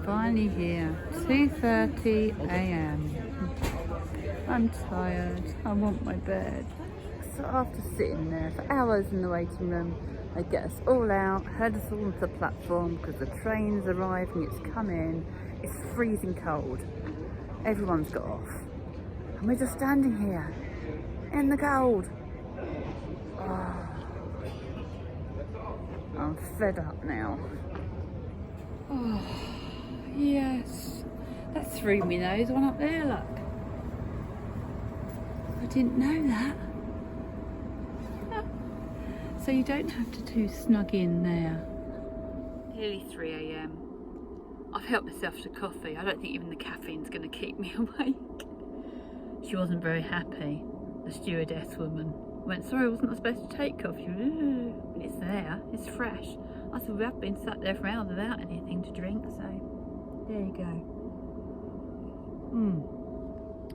finally here. 2:30 a.m. I'm tired. I want my bed. So after sitting there for hours in the waiting room, they get us all out, head us all onto the platform because the train's arriving, it's coming. It's freezing cold. Everyone's got off. And we're just standing here in the cold. Oh, I'm fed up now. Oh, yes. That threw me though. There's one up there, look. I didn't know that. So you don't have to too snug in there. Nearly 3 a.m. I've helped myself to coffee. I don't think even the caffeine's going to keep me awake. She wasn't very happy, the stewardess woman. I went, sorry, wasn't I supposed to take coffee? It's there, it's fresh. I said, we have been sat there for hours without anything to drink, so there you go.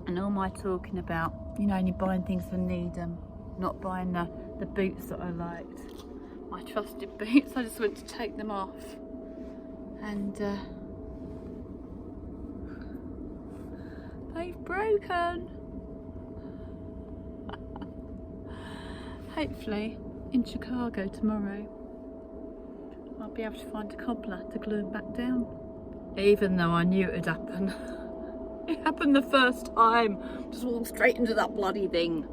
And all my talking about, you know, only buying things for need them, not buying the boots that I liked. My trusted boots, I just went to take them off. And they've broken. Hopefully in Chicago tomorrow I'll be able to find a cobbler to glue them back down. Even though I knew it would happen. It happened the first time. Just walked straight into that bloody thing.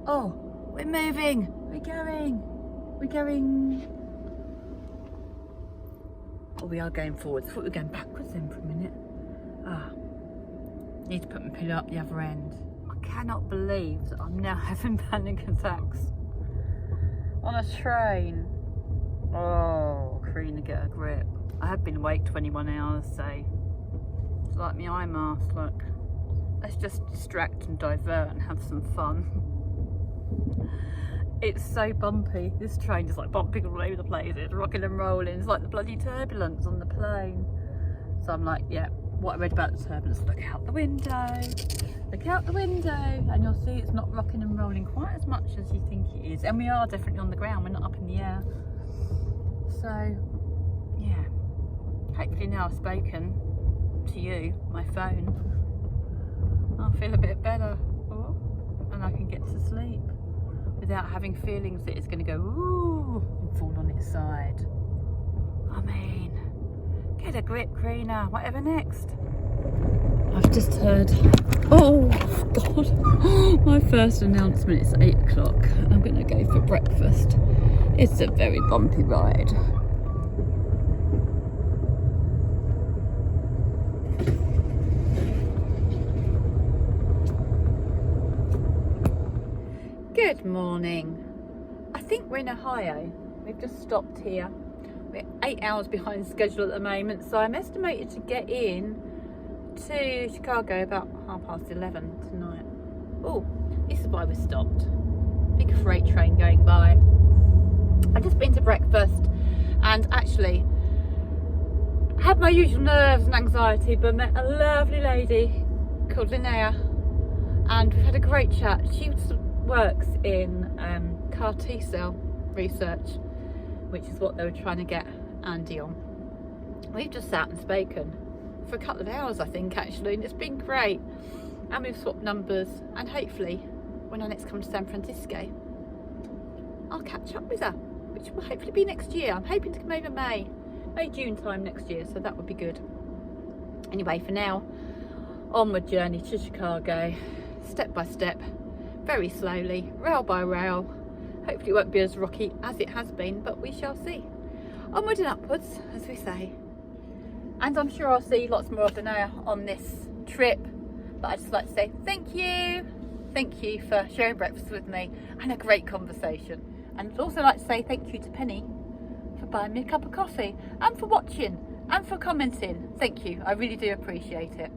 Oh, we're moving. We're going. Oh, we are going forwards. I thought we were going backwards then for a minute. Need to put my pillow up the other end. I cannot believe that I'm now having panic attacks on a train. Oh, Karina, get a grip. I have been awake 21 hours, so it's like my eye mask. Look, let's just distract and divert and have some fun. It's so bumpy. This train is like bumping all over the place. It's rocking and rolling. It's like the bloody turbulence on the plane. So I'm like, yeah, what I read about the turbulence, look out the window. Look out the window. And you'll see it's not rocking and rolling quite as much as you think it is. And we are definitely on the ground. We're not up in the air. So, yeah. Hopefully now I've spoken to you, my phone, I'll feel a bit better. Oh, and I can get to sleep without having feelings that it's going to go ooh and fall on its side. I mean, get a grip, Karina. Whatever next. I've just heard, oh God, my first announcement is 8 o'clock. I'm going to go for breakfast. It's a very bumpy ride. Good morning. I think we're in Ohio. We've just stopped here. We're 8 hours behind schedule at the moment, so I'm estimated to get in to Chicago about 11:30 tonight. Oh, this is why we stopped. Big freight train going by. I've just been to breakfast and actually had my usual nerves and anxiety, but met a lovely lady called Linnea and we've had a great chat. She works in CAR T-cell research, which is what they were trying to get Andy on. We've just sat and spoken for a couple of hours, I think, actually, and it's been great. And we've swapped numbers, and hopefully when I next come to San Francisco I'll catch up with her, which will hopefully be next year. I'm hoping to come over May, June time next year, so that would be good. Anyway, for now, onward journey to Chicago, step by step, very slowly, rail by rail. Hopefully it won't be as rocky as it has been, but we shall see. Onward and upwards, as we say. And I'm sure I'll see lots more of Linnea on this trip, but I'd just like to say thank you for sharing breakfast with me and a great conversation. And I'd also like to say thank you to Penny for buying me a cup of coffee and for watching and for commenting. Thank you, I really do appreciate it.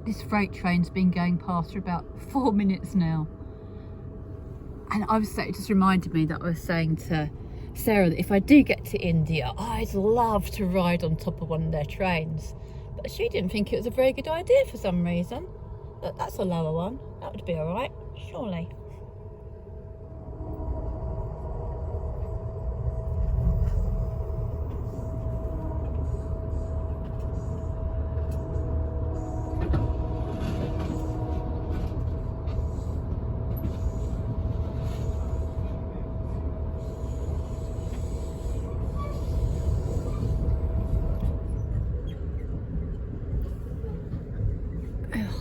This freight train's been going past for about 4 minutes now. And it just reminded me that I was saying to Sarah that if I do get to India, I'd love to ride on top of one of their trains. But she didn't think it was a very good idea for some reason. But that's a lower one. That would be all right, surely.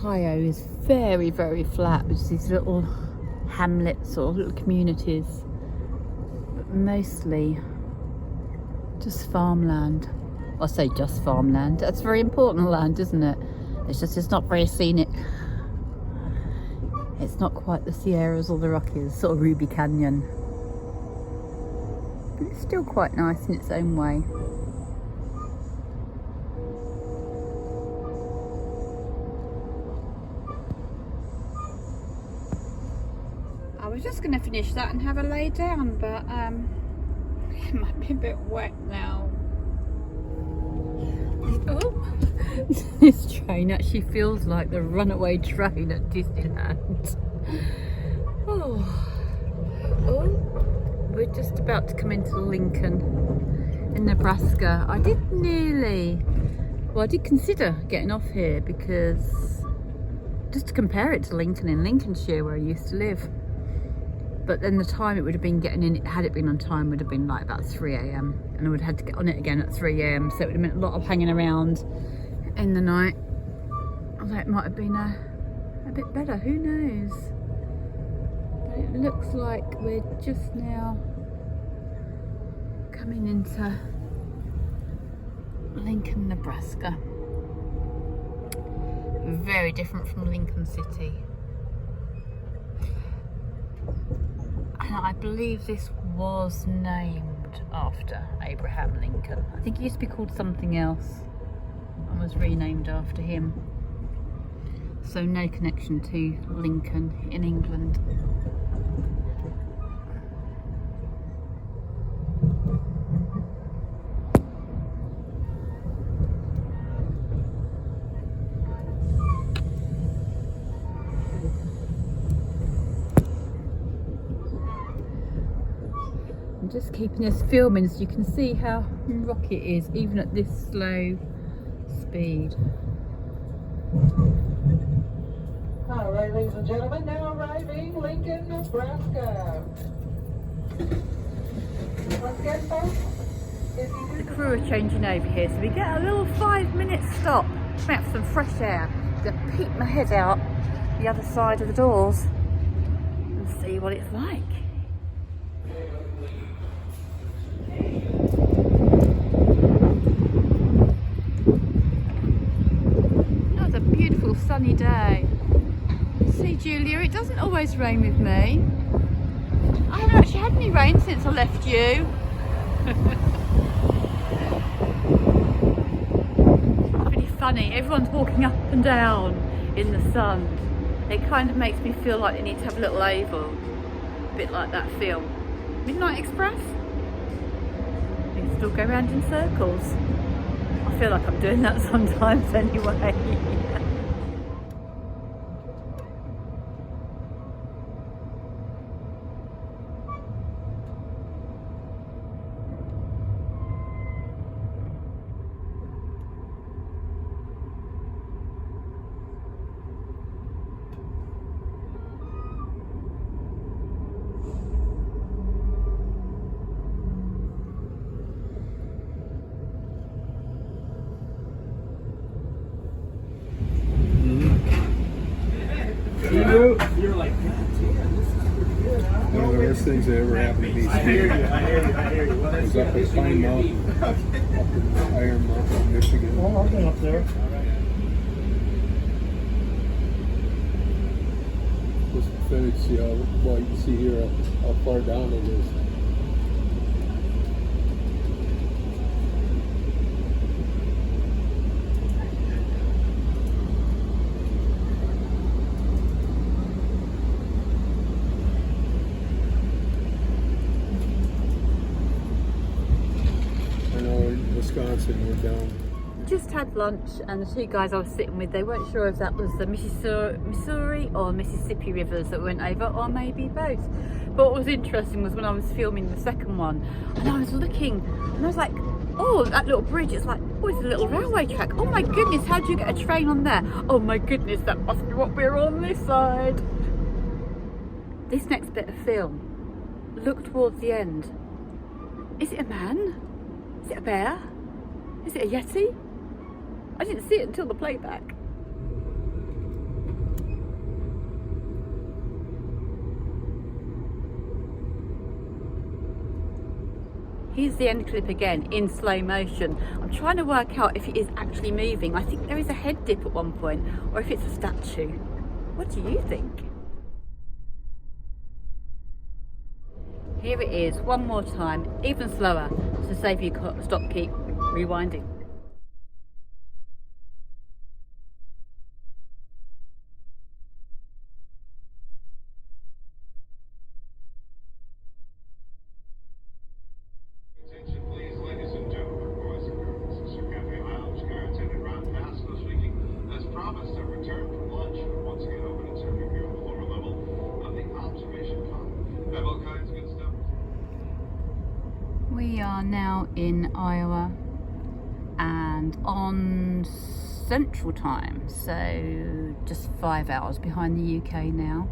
Ohio is very, very flat, with these little hamlets or little communities, but mostly just farmland. I say just farmland. That's very important land, isn't it? It's not very scenic. It's not quite the Sierras or the Rockies, sort of Ruby Canyon. But it's still quite nice in its own way. I was just going to finish that and have a lay down, but it might be a bit wet now. Oh, this train actually feels like the runaway train at Disneyland. Oh, we're just about to come into Lincoln in Nebraska. I did consider getting off here because just to compare it to Lincoln in Lincolnshire where I used to live. But then the time it would have been getting in, had it been on time, would have been like about 3 AM. And I would have had to get on it again at 3 AM. So it would have been a lot of hanging around in the night. Although it might have been a bit better, who knows? But it looks like we're just now coming into Lincoln, Nebraska. Very different from Lincoln City. And I believe this was named after Abraham Lincoln. I think it used to be called something else and was renamed after him. So no connection to Lincoln in England. I'm just keeping this filming so you can see how rocky it is even at this slow speed. All right, ladies and gentlemen, now arriving Lincoln, Nebraska. Once again, folks, The crew are changing over here, so we get a little 5-minute stop. Have some fresh air. Just peek my head out the other side of the doors and see what it's like. That was a beautiful sunny day. See, Julia, it doesn't always rain with me. I haven't actually had any rain since I left you. Pretty funny, everyone's walking up and down in the sun. It kind of makes me feel like they need to have a little oval, a bit like that film Midnight Express. They still go round in circles. I feel like I'm doing that sometimes anyway. You're like, God damn, this is pretty good. One of the worst things that ever happened to me. I hear you. Well, I was up at Pine Mountain, up in Iron Mountain, Michigan. I've been up there. Just finished, see how, well, you can see here how far down it is. Wisconsin, we're down. Just had lunch, and the two guys I was sitting with, they weren't sure if that was the Missouri or Mississippi rivers that went over, or maybe both. But what was interesting was when I was filming the second one, and I was looking, and I was like, oh, that little bridge, it's like, oh, it's a little railway track. Oh my goodness, how do you get a train on there? Oh my goodness, that must be what we're on this side. This next bit of film, look towards the end. Is it a man? Is it a bear? Is it a Yeti? I didn't see it until the playback. Here's the end clip again in slow motion. I'm trying to work out if it is actually moving. I think there is a head dip at one point, or if it's a statue. What do you think? Here it is, one more time, even slower, to save you stop, keep rewinding. We are now in Iowa and on Central Time, so just 5 hours behind the UK now.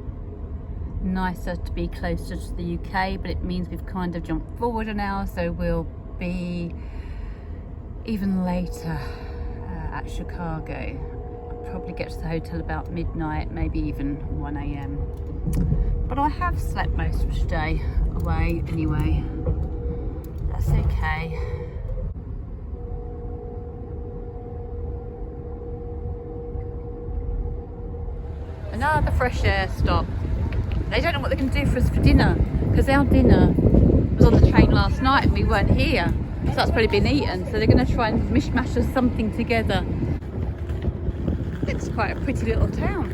Nicer to be closer to the UK, but it means we've kind of jumped forward an hour, so we'll be even later at Chicago. I'll probably get to the hotel about midnight, maybe even 1 AM. But I have slept most of the day away anyway. That's okay. Another fresh air stop. They don't know what they can do for us for dinner, because our dinner was on the train last night and we weren't here. So that's probably been eaten. So they're going to try and mishmash us something together. Looks quite a pretty little town.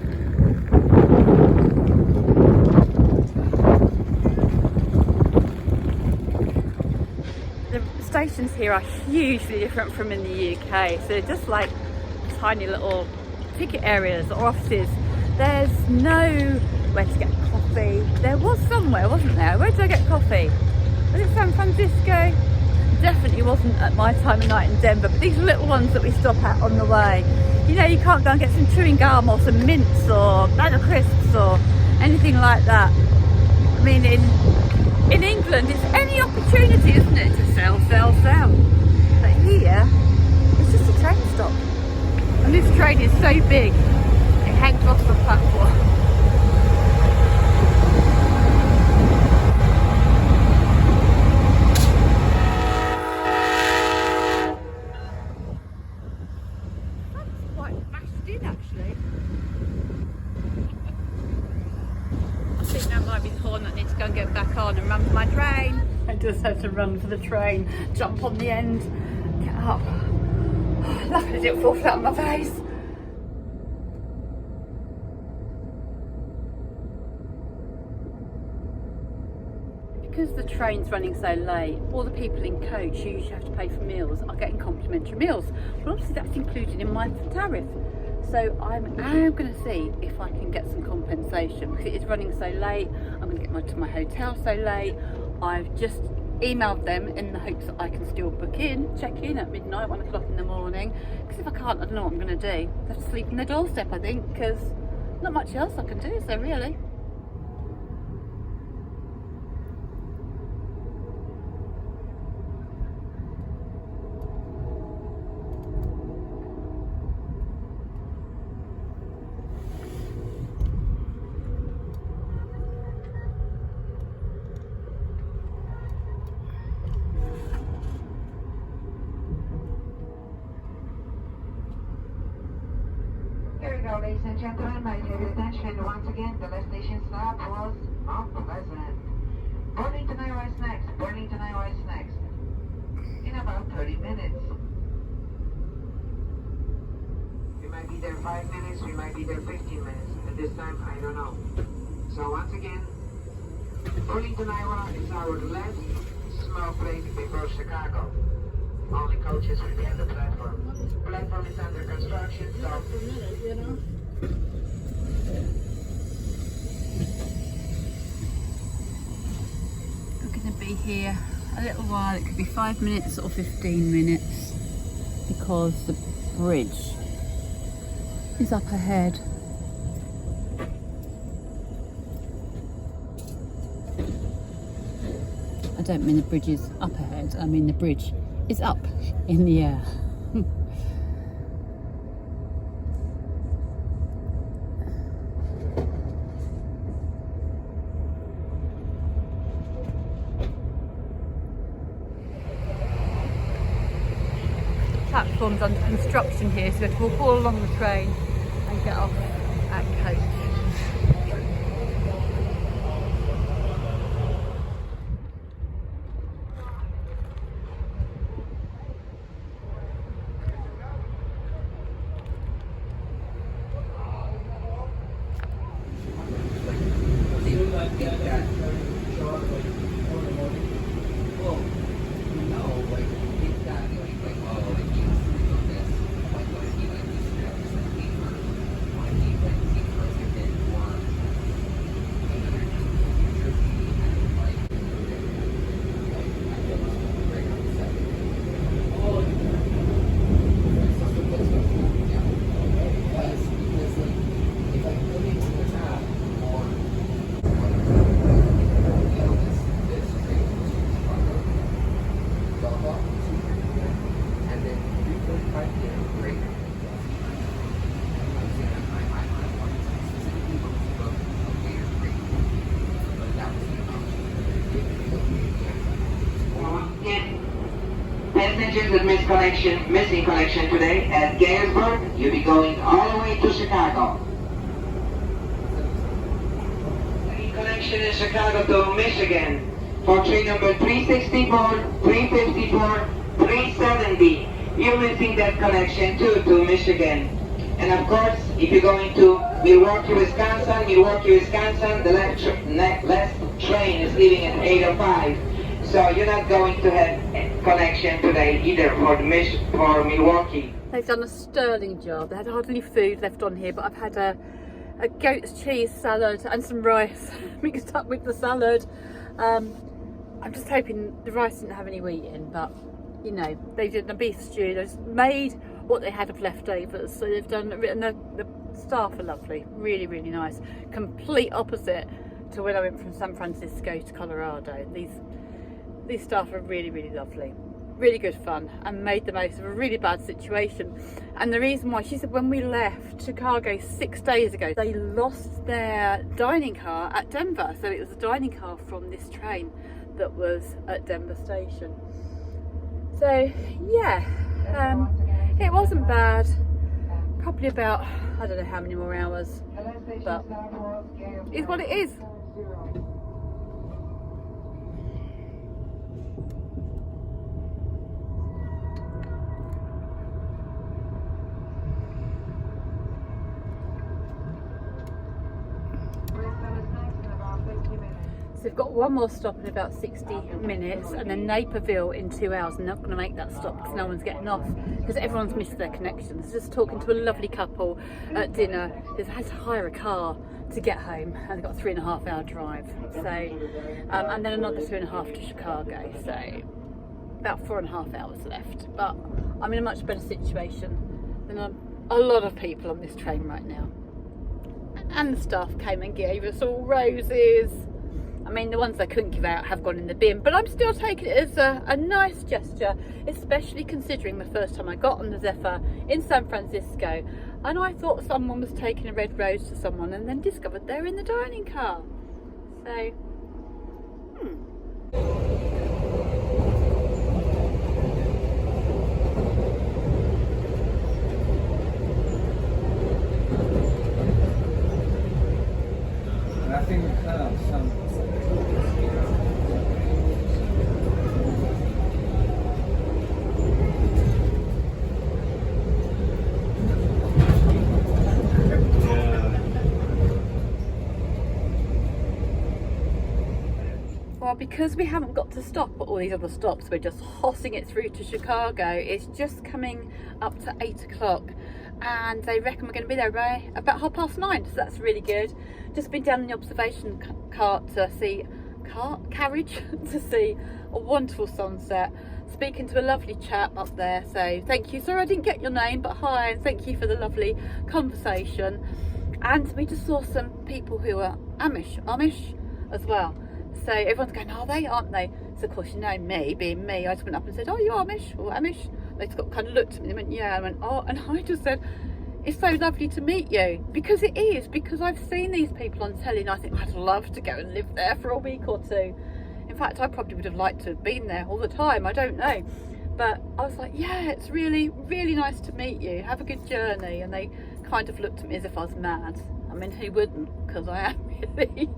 The stations here are hugely different from in the UK. So they're just like tiny little ticket areas or offices. There's no where to get coffee. There was somewhere, wasn't there? Where did I get coffee? Was it San Francisco? Definitely wasn't at my time of night in Denver, but these little ones that we stop at on the way. You know, you can't go and get some chewing gum or some mints or bag of crisps or anything like that. I mean, in England, it's any opportunity, isn't it, to sell. But here, it's just a train stop. And this train is so big, it hangs off the platform. That's quite bashed in, actually. I think that might be the horn that needs to go and get back on and run for my train. I just had to run for the train, jump on the end, get up. Luckily it didn't fall flat on my face. Because the train's running so late, all the people in coach who usually have to pay for meals are getting complimentary meals. But obviously that's included in my tariff. So I'm going to see if I can get some compensation because it is running so late. I'm going to get to my hotel so late. I've just emailed them in the hopes that I can still check in at midnight, 1 o'clock in the morning. Because if I can't, I don't know what I'm going to do. I have to sleep on the doorstep, I think, because not much else I can do, so really. Here we go, ladies and gentlemen. May I have your attention once again? The last station stop was Unpleasant. Burlington, Iowa is next. Burlington, Iowa is next. In about 30 minutes. We might be there 5 minutes, we might be there 15 minutes. At this time, I don't know. So once again, Burlington, Iowa is our last small break before Chicago. Only coaches will be on the platform. Platform is under construction, so... We're going to be here a little while. It could be 5 minutes or 15 minutes because the bridge is up ahead. I don't mean the bridge is up ahead, I mean the bridge is up in the air. platforms under construction here, so we have to walk all along the train and get off at Coach. Passengers that missing connection today at Gettysburg, you'll be going all the way to Chicago. Any connection in Chicago to Michigan for train number 364, 354, 370. You're missing that connection too to Michigan. And of course, if you're going to Milwaukee, Wisconsin, the last train is leaving at 8:05. So you're not going to have a connection today either for Milwaukee. They've done a sterling job. They had hardly food left on here, but I've had a goat's cheese salad and some rice mixed up with the salad. I'm just hoping the rice didn't have any wheat in, but you know, they did a beef stew. They just made what they had of leftovers. So they've done, and the staff are lovely, really, really nice. Complete opposite to when I went from San Francisco to Colorado. These staff are really, really lovely, really good fun, and made the most of a really bad situation. And the reason why, she said, when we left Chicago 6 days ago, they lost their dining car at Denver. So it was a dining car from this train that was at Denver station. So yeah, it wasn't bad. Probably about, I don't know how many more hours, but it's what it is. So we've got one more stop in about 60 minutes, and then Naperville in 2 hours. I'm not going to make that stop because no one's getting off, because everyone's missed their connections. Just talking to a lovely couple at dinner who's had to hire a car to get home, and they've got a 3.5 hour drive. So, and then another 2.5 to Chicago. So about 4.5 hours left. But I'm in a much better situation than a lot of people on this train right now. And the staff came and gave us all roses. I mean, the ones I couldn't give out have gone in the bin, but I'm still taking it as a nice gesture, especially considering the first time I got on the Zephyr in San Francisco, and I thought someone was taking a red rose to someone, and then discovered they're in the dining car. So, I think we cut out some. well, because we haven't got to stop at all these other stops, we're just hossing it through to Chicago. It's just coming up to 8 o'clock, and they reckon we're going to be there by about 9:30, so that's really good. Just been down in the observation cart to see carriage to see a wonderful sunset, speaking to a lovely chap up there. So thank you. Sorry I didn't get your name, but hi, and thank you for the lovely conversation. And we just saw some people who are Amish as well. So everyone's going, are they, aren't they? So of course, you know me, being me, I just went up and said, oh, you Amish or Amish? They just got kind of looked at me and went, yeah. I went, oh, and I just said, it's so lovely to meet you. Because it is, because I've seen these people on telly, and I think I'd love to go and live there for a week or two. In fact, I probably would have liked to have been there all the time, I don't know. But I was like, yeah, it's really, really nice to meet you. Have a good journey. And they kind of looked at me as if I was mad. I mean, who wouldn't? Because I am really.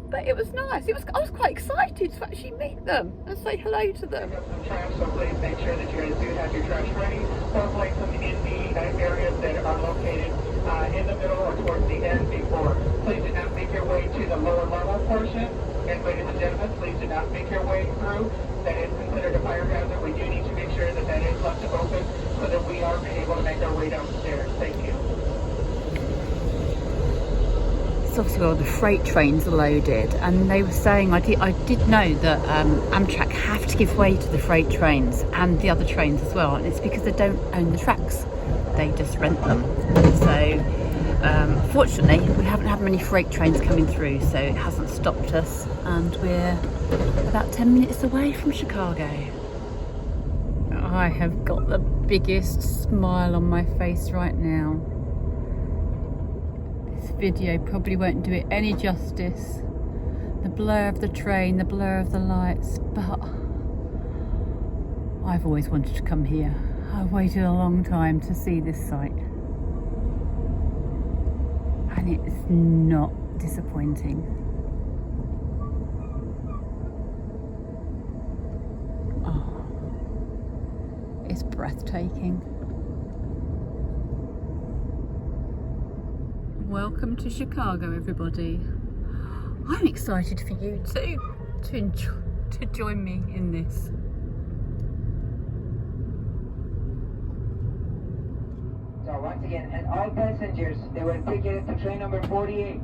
But it was nice. I was quite excited to actually meet them and say hello to them. Some trash, so please make sure that you guys do have your trash ready, or place them in the areas that are located in the middle or towards the end before. Please do not make your way to the lower level portion. And ladies and gentlemen, please do not make your way through. That is considered a fire hazard. We do need to make sure that that is left open so that we are able to make our way downstairs. Thank you. It's obviously where the freight trains are loaded, and they were saying, I did know that Amtrak have to give way to the freight trains and the other trains as well, and it's because they don't own the tracks, they just rent them. So fortunately we haven't had many freight trains coming through, so it hasn't stopped us, and we're about 10 minutes away from Chicago. I have got the biggest smile on my face right now. This video probably won't do it any justice. The blur of the train, the blur of the lights, but I've always wanted to come here. I've waited a long time to see this site. And it's not disappointing. Oh, it's breathtaking. Welcome to Chicago, everybody. I'm excited for you too to join me in this. So once again, and all passengers, they were ticketed to train number 48.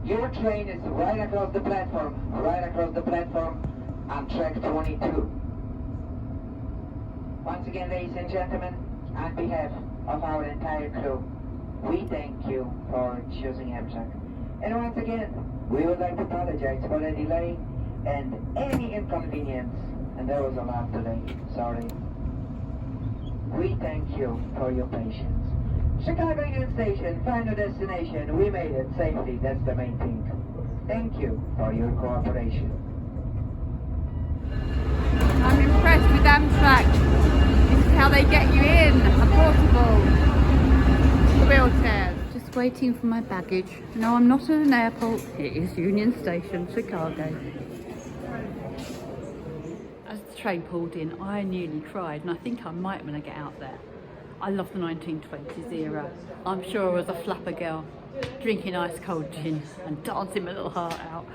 Your train is right across the platform on track 22. Once again, ladies and gentlemen, on behalf of our entire crew, we thank you for choosing Amtrak. And once again, we would like to apologize for the delay and any inconvenience. And there was a lot today, sorry. We thank you for your patience. Chicago Union Station, final destination. We made it safely, that's the main thing. Thank you for your cooperation. I'm impressed with Amtrak. This is how they get you in, a portable wheelchair. Just waiting for my baggage. No, I'm not at an airport. It is Union Station, Chicago. As the train pulled in, I nearly cried, and I think I might when I get out there. I love the 1920s era. I'm sure I was a flapper girl, drinking ice cold gin and dancing my little heart out.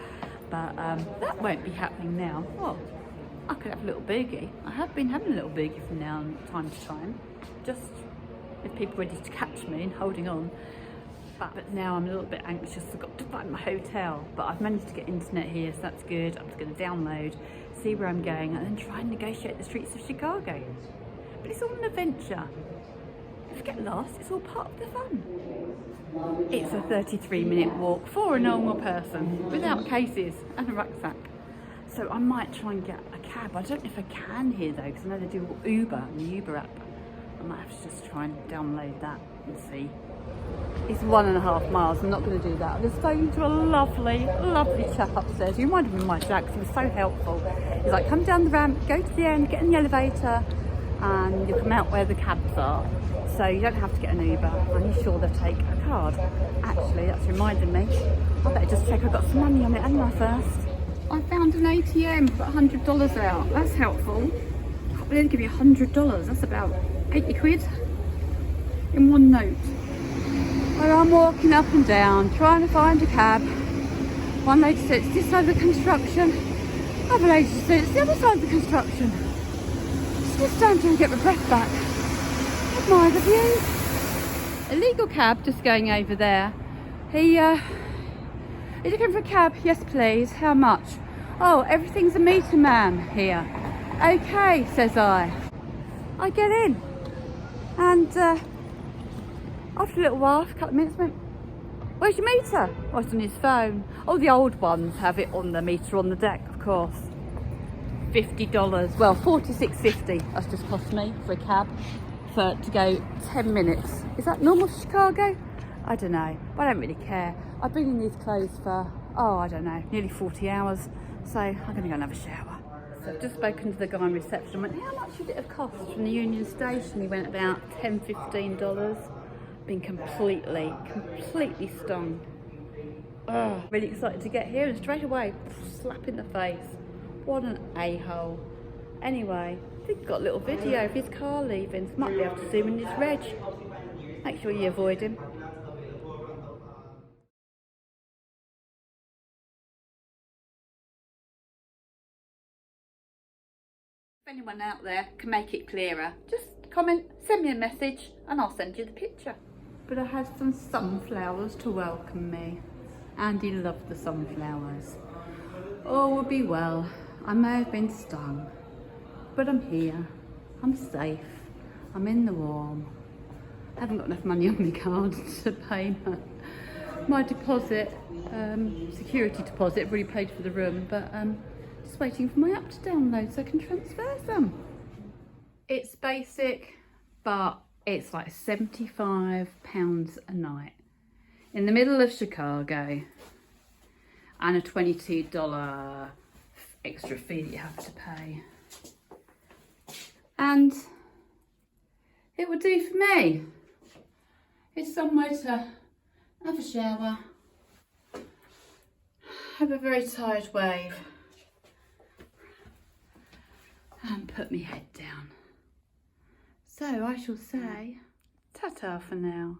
But that won't be happening now. Oh, I could have a little boogie. I have been having a little boogie from now and time to time, just with people ready to catch me and holding on. But now I'm a little bit anxious. I've got to find my hotel, but I've managed to get internet here, so that's good. I'm just going to download, see where I'm going, and then try and negotiate the streets of Chicago. But it's all an adventure. If you get lost, it's all part of the fun. It's a 33-minute walk for a normal person without cases and a rucksack. So I might try and get a cab. I don't know if I can here though, because I know they do Uber and the Uber app. I might have to just try and download that and see. It's 1.5 miles. I'm not going to do that. I'm just spoken to a lovely, lovely chap upstairs. He reminded me of my Jack. He was so helpful. He's like, come down the ramp, go to the end, get in the elevator, and you'll come out where the cabs are. So you don't have to get an Uber. And he's sure they'll take a card. Actually, that's reminded me. I better just check I've got some money on it, haven't I, first? I found an ATM, put $100 out. That's helpful. I can't believe they give you $100. That's about 80 quid in one note. Well, I'm walking up and down, trying to find a cab. One lady said it's this side of the construction. Other lady said it's the other side of the construction. Just stand here and get my breath back. Admire the view. Illegal cab just going over there. Are you looking for a cab? Yes, please. How much? Oh, everything's a meter man here. Okay, says I. I get in. And after a little while, a couple of minutes, went, where's your meter? Oh, it's on his phone. Oh, the old ones have it on the meter on the deck, of course. $50. Well, $46.50. That's just cost me for a cab to go 10 minutes. Is that normal for Chicago? I don't know. But I don't really care. I've been in these clothes for, I don't know, nearly 40 hours. So I'm going to go and have a shower. So I've just spoken to the guy in reception. I went, how much would it have cost from the Union Station? He went about $10, $15. Been completely stung. Oh, really excited to get here, and straight away, slap in the face. What an a-hole. Anyway, I think I've got a little video of his car leaving, so might be able to zoom in his reg. Make sure you avoid him. If anyone out there can make it clearer, just comment, send me a message, and I'll send you the picture. But I had some sunflowers to welcome me. Andy loved the sunflowers. All will be well. I may have been stung, but I'm here. I'm safe. I'm in the warm. I haven't got enough money on my card to pay my deposit, security deposit. I've already paid for the room, but just waiting for my app to download so I can transfer some. It's basic, but it's like £75 a night in the middle of Chicago, and a $22 extra fee that you have to pay. And it would do for me. It's somewhere to have a shower, have a very tired wave, and put my head down. So I shall say ta-ta for now.